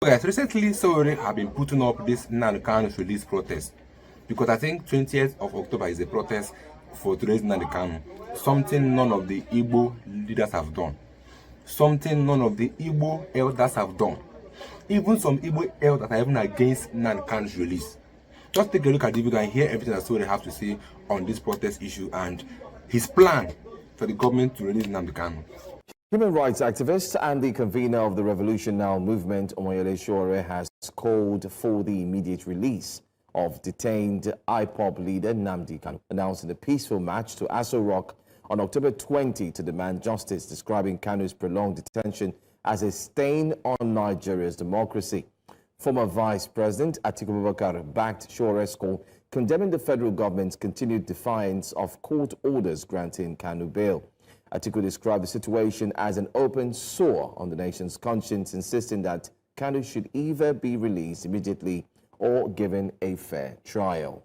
Guys, recently Sowore have been putting up this Nnamdi Kanu's release protest because I think 20th of October is a protest for today's Nnamdi Kanu. Something none of the Igbo leaders have done. Something none of the Igbo elders have done. Even some Igbo elders are even against Nnamdi Kanu's release. Just take a look at the video and hear everything that Sowore have to say on this protest issue and his plan for the government to release Nnamdi Kanu. Human rights activist and the convener of the Revolution Now movement, Sowore, has called for the immediate release of detained IPOB leader Nnamdi Kanu, announcing a peaceful march to Aso Rock on October 20 to demand justice, describing Kanu's prolonged detention as a stain on Nigeria's democracy. Former Vice President Atiku backed Sowore's call, condemning the federal government's continued defiance of court orders granting Kanu bail. Atiku described the situation as an open sore on the nation's conscience, insisting that Kanu should either be released immediately or given a fair trial.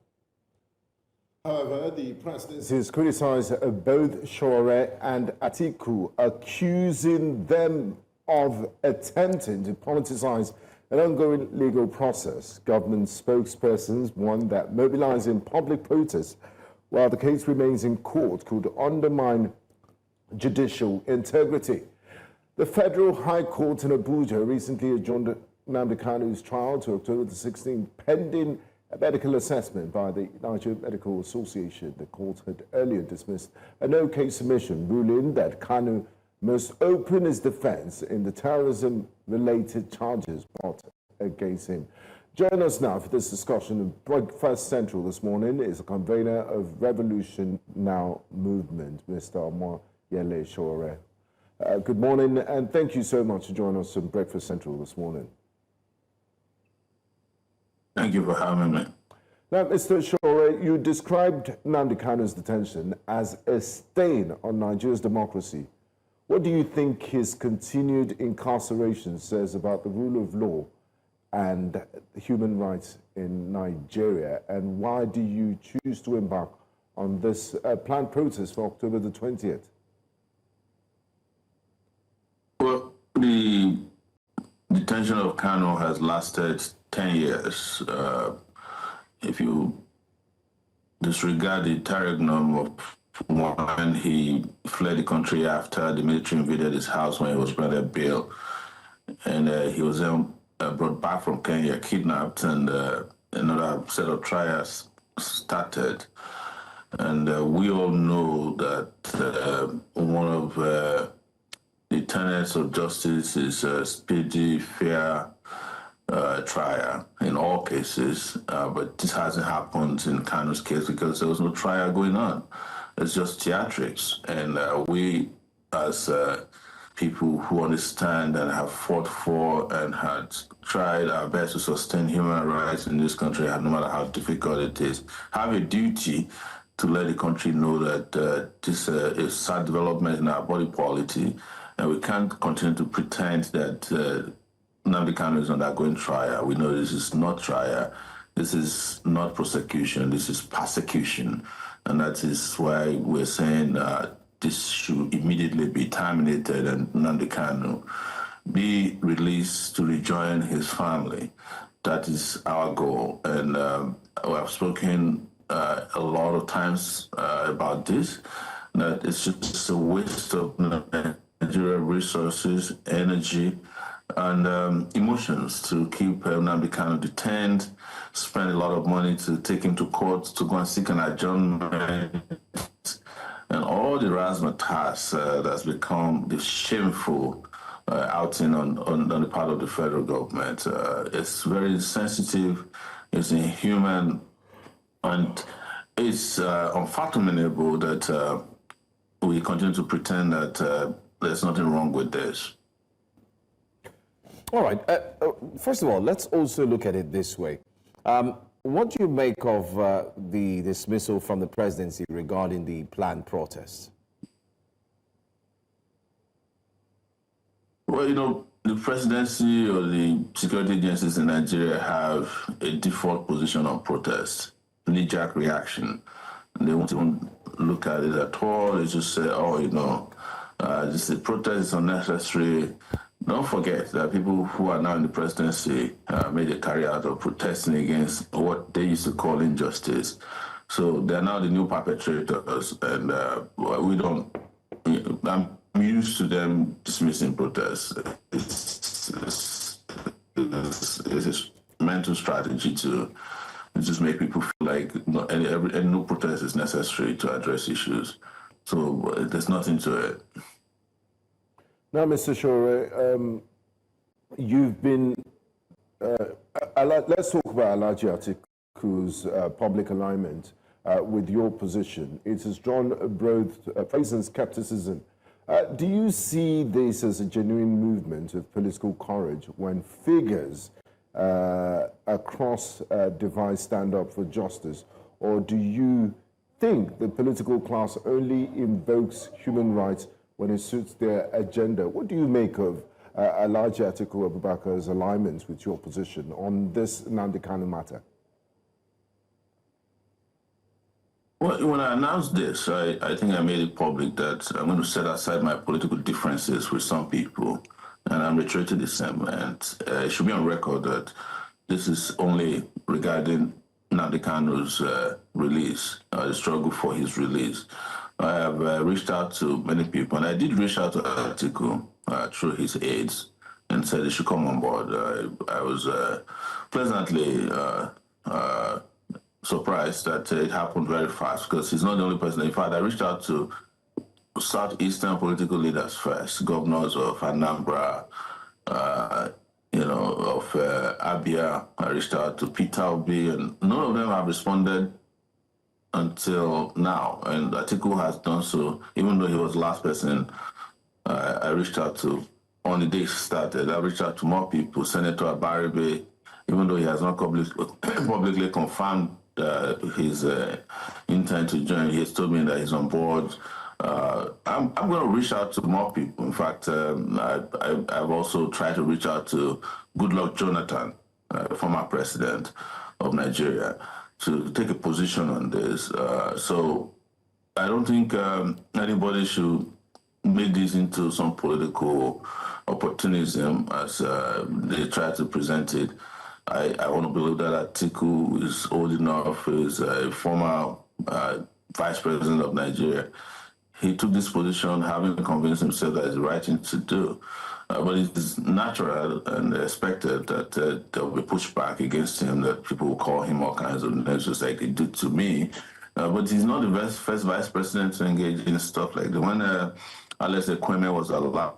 However, the presidency has criticized both Sowore and Atiku, accusing them of attempting to politicize an ongoing legal process. Government spokespersons warned that mobilizing public protests while the case remains in court could undermine judicial integrity. The Federal High Court in Abuja recently adjourned Nnamdi Kanu's trial to October the 16th, pending a medical assessment by the Nigerian Medical Association. The court had earlier dismissed a no-case submission, ruling that Kanu must open his defense in the terrorism-related charges brought against him. Join us now for this discussion of Breakfast Central this morning is the convener of Revolution Now movement, Mr. Sowore. Good morning, and thank you so much for joining us on Breakfast Central this morning. Thank you for having me. Now, Mr. Sowore, you described Nnamdi Kanu's detention as a stain on Nigeria's democracy. What do you think his continued incarceration says about the rule of law and human rights in Nigeria, and why do you choose to embark on this planned protest for October the 20th? Well, the detention of Kanu has lasted 10 years. If you disregard the interregnum of when he fled the country after the military invaded his house when he was granted bail, and he was then brought back from Kenya, kidnapped, and another set of trials started. And we all know that one of the tenets of justice is a speedy, fair trial in all cases, but this hasn't happened in Kanu's case because there was no trial going on. It's just theatrics. And we, as people who understand and have fought for and had tried our best to sustain human rights in this country, no matter how difficult it is, have a duty to let the country know that this is sad development in our body policy, and we can't continue to pretend that Nnamdi Kanu is undergoing trial. We know this is not trial. This is not prosecution. This is persecution. And that is why we're saying this should immediately be terminated and Nnamdi Kanu be released to rejoin his family. That is our goal. And we have spoken a lot of times about this, that it's just a waste of Nigerian resources, energy, and emotions to keep Nnamdi Kanu detained, spend a lot of money to take him to court to go and seek an adjournment, and all the razzmatazz that's become the shameful outing on the part of the federal government. It's very sensitive, it's inhuman, and it's unfathomable that we continue to pretend that there's nothing wrong with this. All right. First of all, let's also look at it this way. What do you make of the dismissal from the presidency regarding the planned protests? Well, you know, the presidency or the security agencies in Nigeria have a default position on protest, knee-jerk reaction. And they won't look at it at all. They just say, oh, you know, this protest is unnecessary. don't forget that people who are now in the presidency made a career out of protesting against what they used to call injustice. So they're now the new perpetrators, and we don't. I'm used to them dismissing protests. It's a mental strategy to just make people feel like any new protest is necessary to address issues. So there's nothing to it. Now, Mr. Sowore, you've been, let's talk about Alhaji Atiku's public alignment with your position. It has drawn both praise and skepticism. Do you see this as a genuine movement of political courage when figures across divide stand up for justice? Or do you think the political class only invokes human rights when it suits their agenda? What do you make of Alhaji Atiku Abubakar's alignment with your position on this Nnamdi Kanu matter? Well, when I announced this, I think I made it public that I'm going to set aside my political differences with some people, and I'm reiterating the same. And it should be on record that this is only regarding Nnamdi Kanu's release, the struggle for his release. I have reached out to many people, and I did reach out to Atiku through his aides and said he should come on board. I was pleasantly surprised that it happened very fast, because he's not the only person. In fact, I reached out to southeastern political leaders first, governors of Anambra, of Abia. I reached out to Peter Obi, and none of them have responded until now. And Atiku has done so, even though he was the last person I reached out to on the day he started. I reached out to more people. Senator Abaribe, even though he has not publicly confirmed his intent to join, he has told me that he's on board. I'm going to reach out to more people. In fact, I've also tried to reach out to Goodluck Jonathan, former president of Nigeria, to take a position on this. So I don't think anybody should make this into some political opportunism as they try to present it. I want to believe that Atiku is old enough, is a former vice president of Nigeria. He took this position having convinced himself that it's the right thing to do. But it's natural and expected that there will be pushback against him, that people will call him all kinds of names, just like they do to me. But he's not the first vice president to engage in stuff like that. When Alex Ekweme was alive,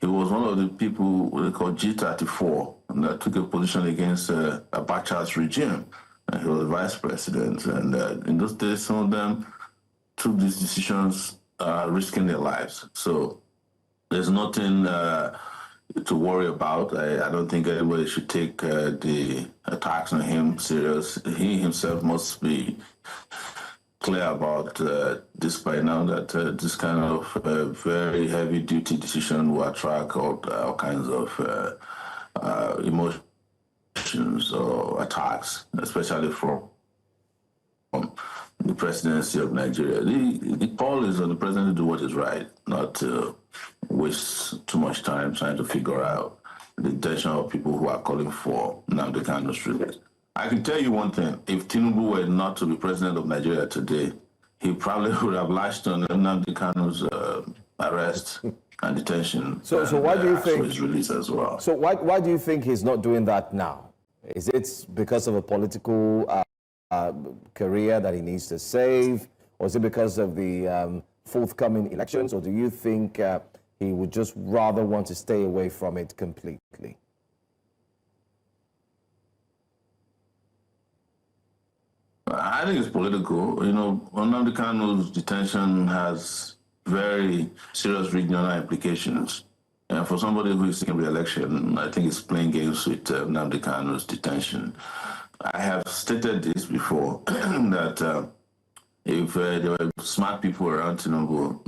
he was one of the people they call G34 that took a position against Abacha's regime. And he was vice president. And in those days, some of them took these decisions risking their lives. So there's nothing to worry about. I don't think anybody should take the attacks on him serious. He himself must be clear about this by now, that this kind of very heavy-duty decision will attract all kinds of emotions or attacks, especially from the presidency of Nigeria. The call is on the president to do what is right, not to waste too much time trying to figure out the intention of people who are calling for Nnamdi Kanu's release. I can tell you one thing: if Tinubu were not to be president of Nigeria today, he probably would have latched on Nnamdi Kanu's arrest and detention. So why do you think his release as well? So why do you think he's not doing that now? Is it because of a political career that he needs to save, or is it because of the forthcoming elections, or do you think he would just rather want to stay away from it completely? I think it's political. You know, Nnamdi Kanu's detention has very serious regional implications. And for somebody who is seeking re-election, I think it's playing games with Nnamdi Kanu's detention. I have stated this before, that if there were smart people around Tinubu,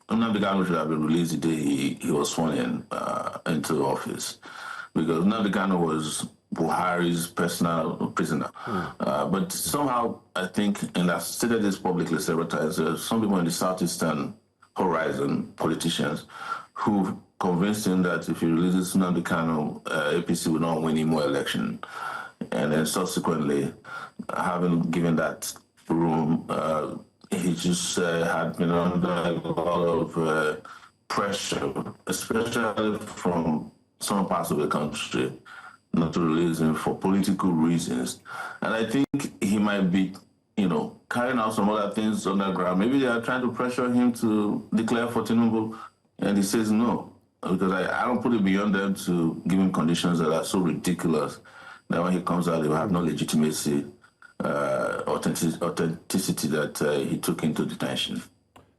Nnamdi Kanu should have been released the day he was sworn into office, because Nnamdi Kanu was Buhari's personal prisoner. But somehow, I think, and I've stated this publicly several times, some people in the southeastern horizon, politicians, who convinced him that if he releases Nnamdi Kanu, APC will not win any more election. And then subsequently, having given that room, he just had been under a lot of pressure, especially from some parts of the country, not to release him for political reasons. And I think he might be, carrying out some other things on the ground. Maybe they are trying to pressure him to declare for Tinubu, and he says no, because I don't put it beyond them to give him conditions that are so ridiculous that when he comes out, he will have no legitimacy, authenticity that he took into detention.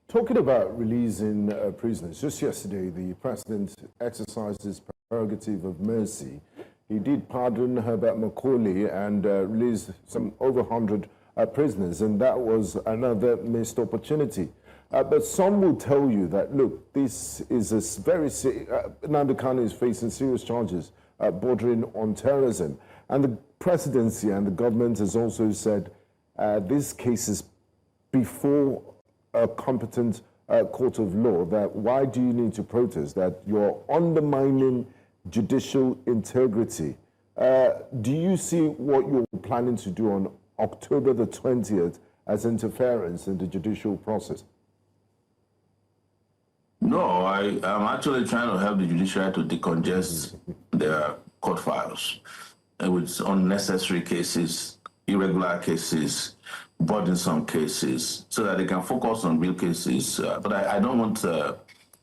Talking about releasing prisoners, just yesterday, the president exercised his prerogative of mercy. He did pardon Herbert Macaulay and released some over 100 prisoners, and that was another missed opportunity. But some will tell you that, look, this is a very Nnamdi Kanu is facing serious charges bordering on terrorism. And the presidency and the government has also said this case is before a competent court of law, that why do you need to protest, that you're undermining judicial integrity. Do you see what you're planning to do on October the 20th as interference in the judicial process? No, I'm actually trying to help the judiciary to decongest their court files with unnecessary cases, irregular cases, burdensome cases, so that they can focus on real cases. But I don't want to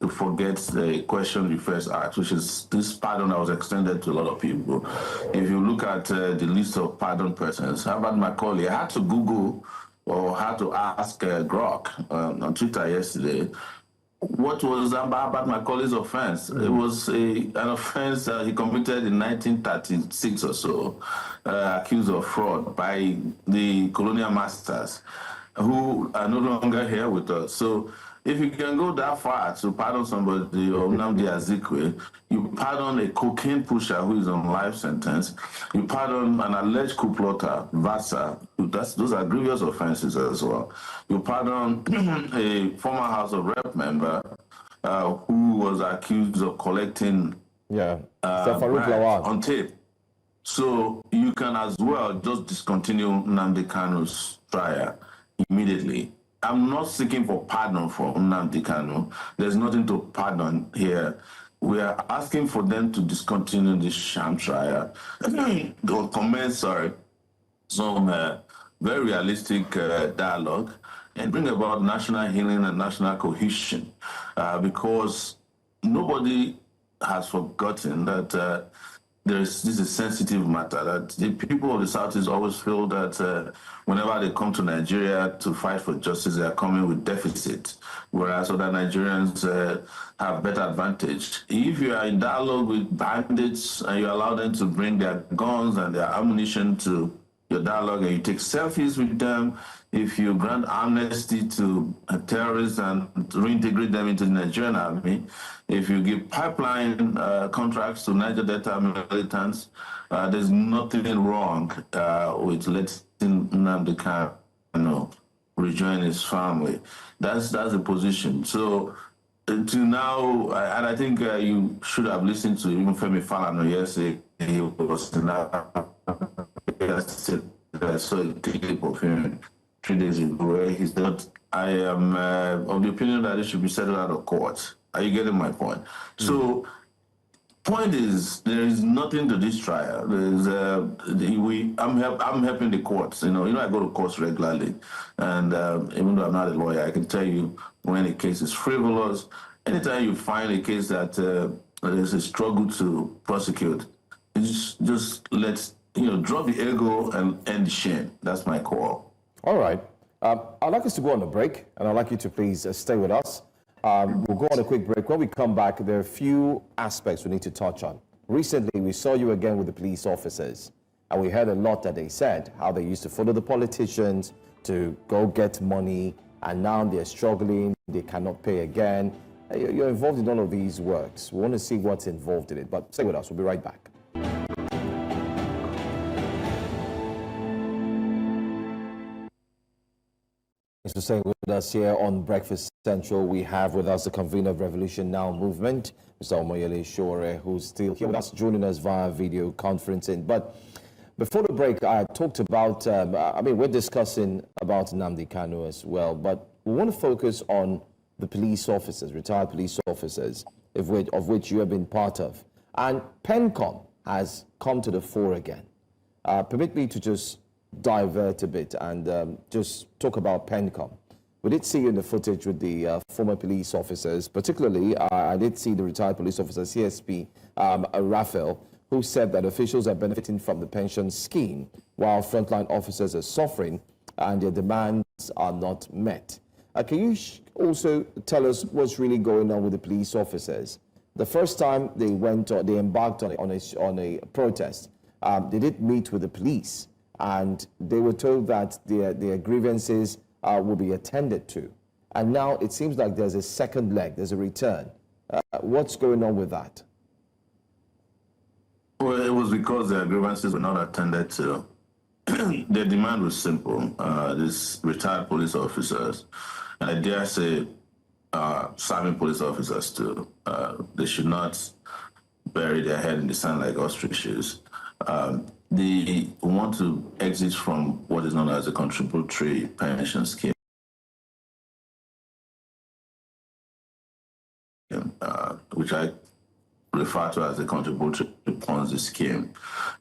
forget the question you first asked, which is this pardon that was extended to a lot of people. If you look at the list of pardoned persons, Herbert Macaulay, I had to Google or had to ask Grok on Twitter yesterday, what was Herbert Macaulay's offense? It was an offense he committed in 1936 or so, accused of fraud by the colonial masters who are no longer here with us. So if you can go that far to pardon somebody, or Nnamdi Azikiwe, you pardon a cocaine pusher who is on life sentence, you pardon an alleged coup plotter, Vasa, those are grievous offenses as well. You pardon a former House of Rep member who was accused of collecting bribes on tape. So you can as well just discontinue Nnamdi Kanu's trial immediately. I'm not seeking for pardon for Nnamdi Kanu. There's nothing to pardon here. We are asking for them to discontinue this sham trial. Or commence, some very realistic dialogue and bring about national healing and national cohesion, because nobody has forgotten that this is a sensitive matter, that the people of the Southeast always feel that whenever they come to Nigeria to fight for justice, they are coming with deficit, whereas other Nigerians have better advantage. If you are in dialogue with bandits and you allow them to bring their guns and their ammunition to your dialogue and you take selfies with them, if you grant amnesty to terrorists and reintegrate them into the Nigerian army, if you give pipeline contracts to Niger Delta militants, there's nothing wrong with letting Nnamdi Kanu rejoin his family. That's the position. So to now, and I think you should have listened to even Femi Falana yesterday. He was so a clip of him 3 days ago where he said, I am of the opinion that it should be settled out of court. Are you getting my point? So point is, there is nothing to this trial. There's I'm helping the courts. I go to courts regularly, and even though I'm not a lawyer, I can tell you when a case is frivolous. Anytime you find a case that there's a struggle to prosecute, just let's drop the ego and end the shame. That's my call. All right. I'd like us to go on a break, and I'd like you to please stay with us. We'll go on a quick break. When we come back, there are a few aspects we need to touch on. Recently, we saw you again with the police officers, and we heard a lot that they said, how they used to follow the politicians to go get money, and now they're struggling, they cannot pay again. You're involved in all of these works. We want to see what's involved in it, but stay with us. We'll be right back. Thanks for staying with us here on Breakfast Central. We have with us the convener of Revolution Now movement, Mr. Sowore, who's still here with us, joining us via video conferencing. But before the break, I talked about, we're discussing about Nnamdi Kanu as well, but we want to focus on the police officers, retired police officers, of which you have been part of. And PENCOM has come to the fore again. Permit me to just divert a bit and just talk about PENCOM. We did see in the footage with the former police officers, particularly I did see the retired police officer, CSP Raphael, who said that officials are benefiting from the pension scheme while frontline officers are suffering and their demands are not met. Can you also tell us what's really going on with the police officers? The first time they embarked on a protest, they did meet with the police, and they were told that their grievances will be attended to. And now it seems like there's a second leg, there's a return. What's going on with that? Well, it was because their grievances were not attended to. Their demand was simple. These retired police officers, and I dare say serving police officers too, they should not bury their head in the sand like ostriches. They want to exit from what is known as a contributory pension scheme, which I refer to as a contributory Ponzi scheme,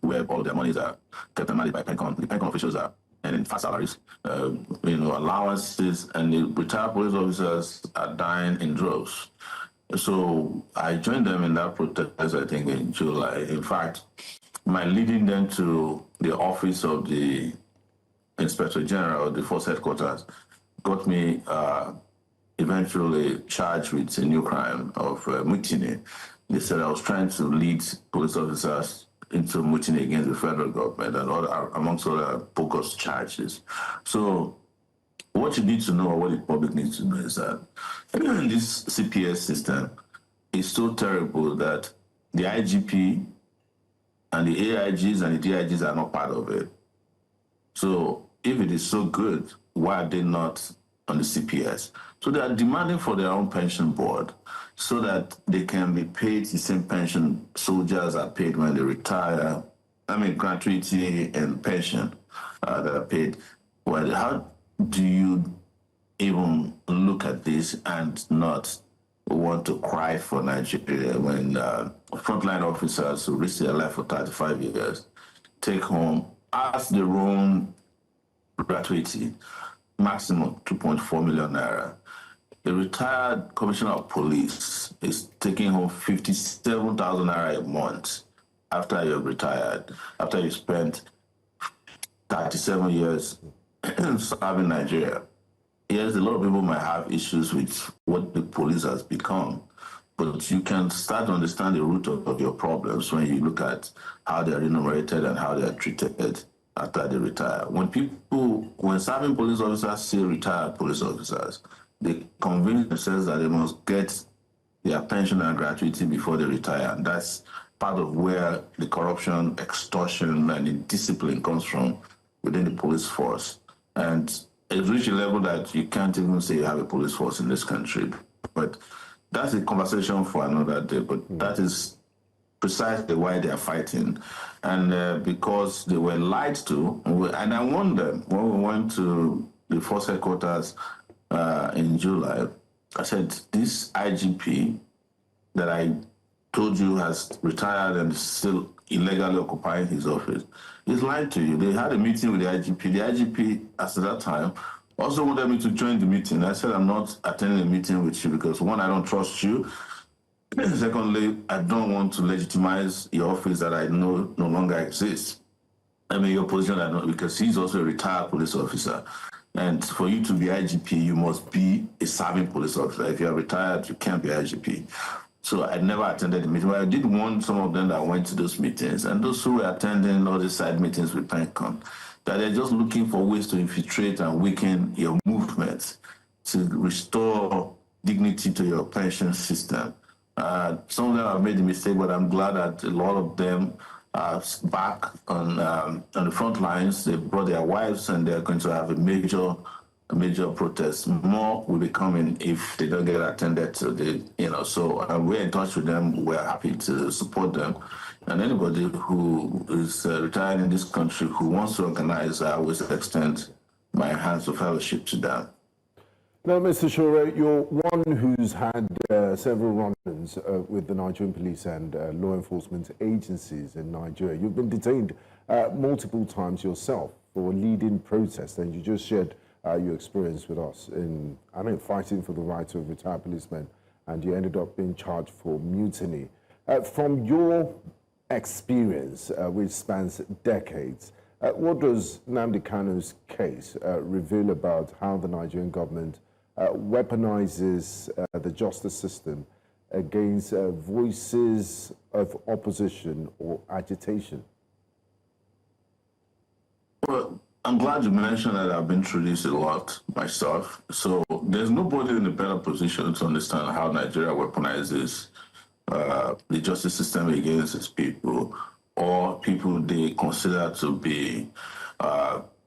where all their monies are kept and managed by PENCOM. The PENCOM officials are earning fast salaries, allowances, and the retired police officers are dying in droves. So I joined them in that protest, I think, in July. In fact, my leading them to the office of the Inspector General, the Force Headquarters, got me eventually charged with a new crime of mutiny. They said I was trying to lead police officers into mutiny against the federal government and amongst other bogus charges. So what you need to know, or what the public needs to know, is that this CPS system is so terrible that the IGP and the AIGs and the DIGs are not part of it. So if it is so good, why are they not on the CPS? So they are demanding for their own pension board so that they can be paid the same pension soldiers are paid when they retire. I mean, gratuity and pension that are paid. Well, how do you even look at this and not want to cry for Nigeria when frontline officers who risk their life for 35 years take home, as their own gratuity, maximum 2.4 million naira? A retired commissioner of police is taking home 57,000 naira a month after you're retired, after you spent 37 years serving Nigeria. Yes, a lot of people might have issues with what the police has become, but you can start to understand the root of your problems when you look at how they are remunerated and how they are treated after they retire. When serving police officers see retired police officers, they convince themselves that they must get their pension and gratuity before they retire. And that's part of where the corruption, extortion, and indiscipline comes from within the police force. And it's reached a level that you can't even say you have a police force in this country. But that's a conversation for another day. But that is precisely why they are fighting. And because they were lied to, and I warned them when we went to the Force Headquarters in July, I said, this IGP that I told you has retired and is still illegally occupying his office, is lying to you. They had a meeting with the IGP. The IGP, at that time, also wanted me to join the meeting. I said, I'm not attending a meeting with you because, one, I don't trust you. Secondly, I don't want to legitimize your office that I know no longer exists. I mean, your position, I know, because he's also a retired police officer. And for you to be IGP, you must be a serving police officer. If you're retired, you can't be IGP. So I never attended the meeting. But I did warn some of them that went to those meetings, and those who were attending all the side meetings with PENCOM, that they're just looking for ways to infiltrate and weaken your movement to restore dignity to your pension system. Some of them have made the mistake, but I'm glad that a lot of them are back on the front lines. They brought their wives, and they're going to have a major major protests. More will be coming if they don't get attended to. So we're in touch with them. We're happy to support them. And anybody who is retired in this country who wants to organize, I always extend my hands of fellowship to them. Now, Mr. Sowore, you're one who's had several run-ins with the Nigerian police and law enforcement agencies in Nigeria. You've been detained multiple times yourself for leading protests, and you just shared your experience with us in, fighting for the rights of retired policemen, and you ended up being charged for mutiny. From your experience, which spans decades, what does Nnamdi Kanu's case reveal about how the Nigerian government weaponizes the justice system against voices of opposition or agitation? Well, I'm glad you mentioned that. I've been through this a lot myself. So there's nobody in a better position to understand how Nigeria weaponizes the justice system against its people, or people they consider to be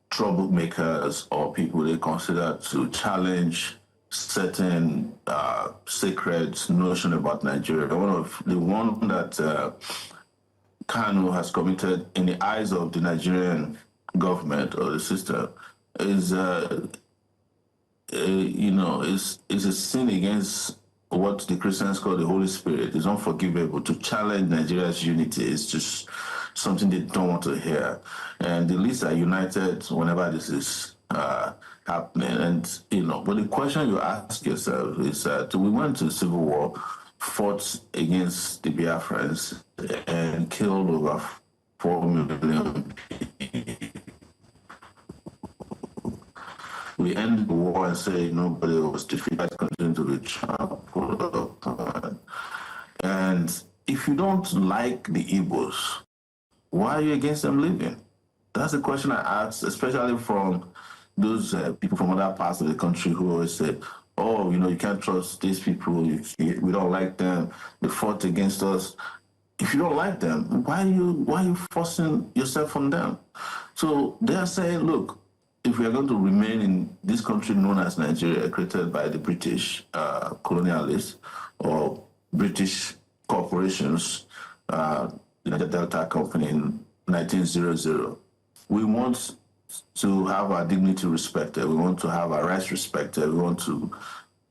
troublemakers, or people they consider to challenge certain sacred notion about Nigeria. The one that Kanu has committed in the eyes of the Nigerian government or the system is a sin against what the Christians call the Holy Spirit. It's unforgivable. To challenge Nigeria's unity is just something they don't want to hear. And the least are united whenever this is happening. And, but the question you ask yourself is that we went to the Civil War, fought against the Biafrans, and killed over 4 million people. We end the war and say nobody was defeated, continue to be trampled upon. And if you don't like the Igbos, why are you against them leaving? That's the question I ask, especially from those people from other parts of the country who always say, oh, you can't trust these people, we don't like them, they fought against us. If you don't like them, why are you forcing yourself on them? So they are saying, look, if we are going to remain in this country known as Nigeria, created by the British colonialists or British corporations, the Niger Delta Company in 1900, we want to have our dignity respected. We want to have our rights respected. We want to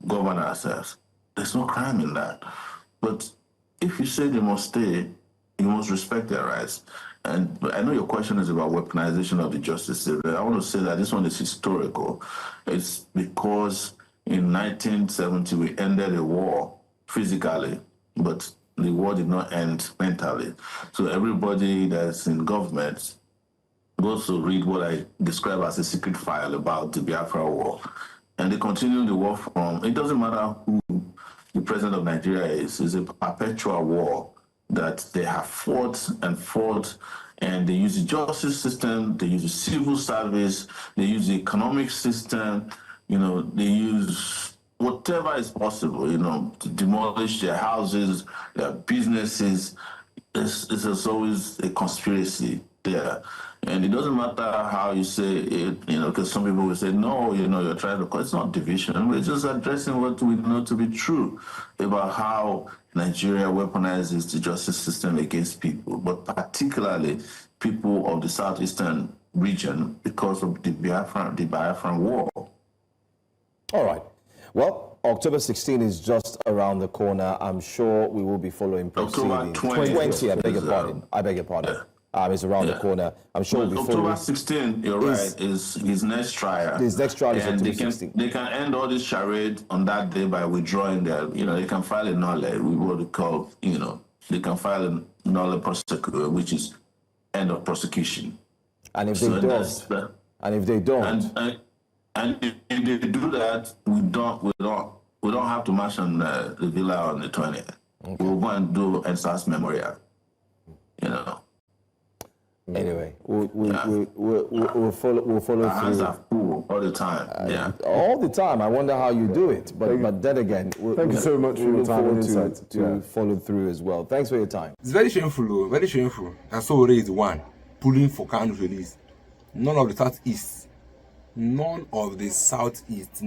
govern ourselves. There's no crime in that. But if you say they must stay, you must respect their rights. And I know your question is about weaponization of the justice system. I want to say that this one is historical. It's because in 1970 we ended a war physically, but the war did not end mentally. So everybody that's in government goes to read what I describe as a secret file about the Biafra war. And they continue the war from, it doesn't matter who the president of Nigeria is, it's a perpetual war that they have fought, and they use the justice system, they use the civil service, they use the economic system, they use whatever is possible, to demolish their houses, their businesses. It's always a conspiracy there. And it doesn't matter how you say it, because some people will say, no, you're trying to, it's not division. We're just addressing what we know to be true about how Nigeria weaponizes the justice system against people, but particularly people of the southeastern region because of the Biafran war. All right. Well, October 16 is just around the corner. I'm sure we will be following proceedings. October 20. I beg your pardon. Yeah. It's around the corner. I'm sure we'll be October 16, you're right, is his next trial. His next trial is and October 16. They can end all this charade on that day by withdrawing their, they can file a nulle, what we call, they can file a nulle prosecutor, which is end of prosecution. And if they don't, and if they do that, we don't have to march on the villa on the 20th. Okay. We'll go and do NSAS memorial, Anyway, we'll follow through. Our hands are full all the time. All the time. I wonder how you do it. But then again, thank you so much for your time and insight. To follow through as well. Thanks for your time. It's very shameful, though. Very shameful. And Sowore is the one pulling for Kanu's release. None of the Southeast none of the Southeast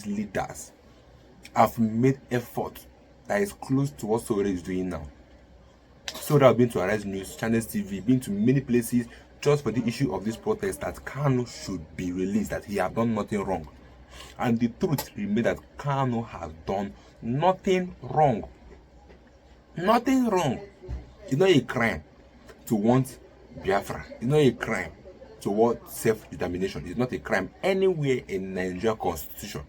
leaders have made effort that is close to what Sowore is doing now. Sowore have been to Arise News, Channels TV, been to many places just for the issue of this protest that Kanu should be released, that he have done nothing wrong. And the truth remains that Kanu has done nothing wrong. Nothing wrong. It's not a crime to want Biafra. It's not a crime to want self-determination. It's not a crime anywhere in Nigeria constitution.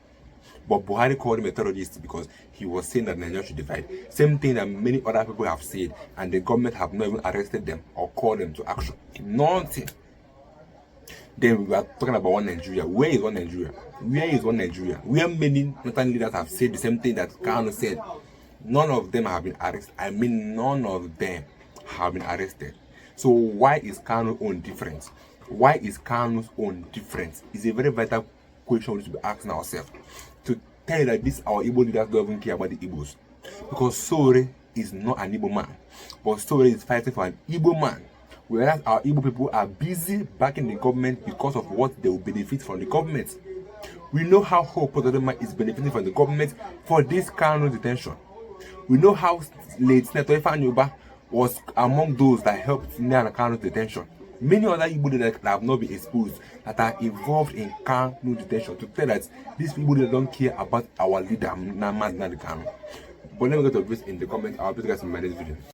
But Buhari called him a terrorist because he was saying that Nigeria should divide. Same thing that many other people have said, and the government have not even arrested them or called them to action. Nothing. Then we are talking about one Nigeria. Where is one Nigeria? Where is one Nigeria? Where many northern leaders have said the same thing that Kanu said. None of them have been arrested. I mean, none of them have been arrested. So why is Kanu's own different? Why is Kanu's own different? It's a very vital question we need to be asking ourselves. To tell you that this our Igbo leaders don't even care about the Igbos. Because Sowore is not an Igbo man. But Sowore is fighting for an Igbo man. Whereas our Igbo people are busy backing the government because of what they will benefit from the government. We know how Hope Potodema is benefiting from the government for this Kanu detention. We know how late Senator Ifeanyi was among those that helped Nnamdi Kanu's detention. Many other Igbo that have not been exposed that are involved in Kanu detention to tell that these people don't care about our leader, Nnamdi Kanu. But let me get to this in the comments. I'll put you guys in my next video.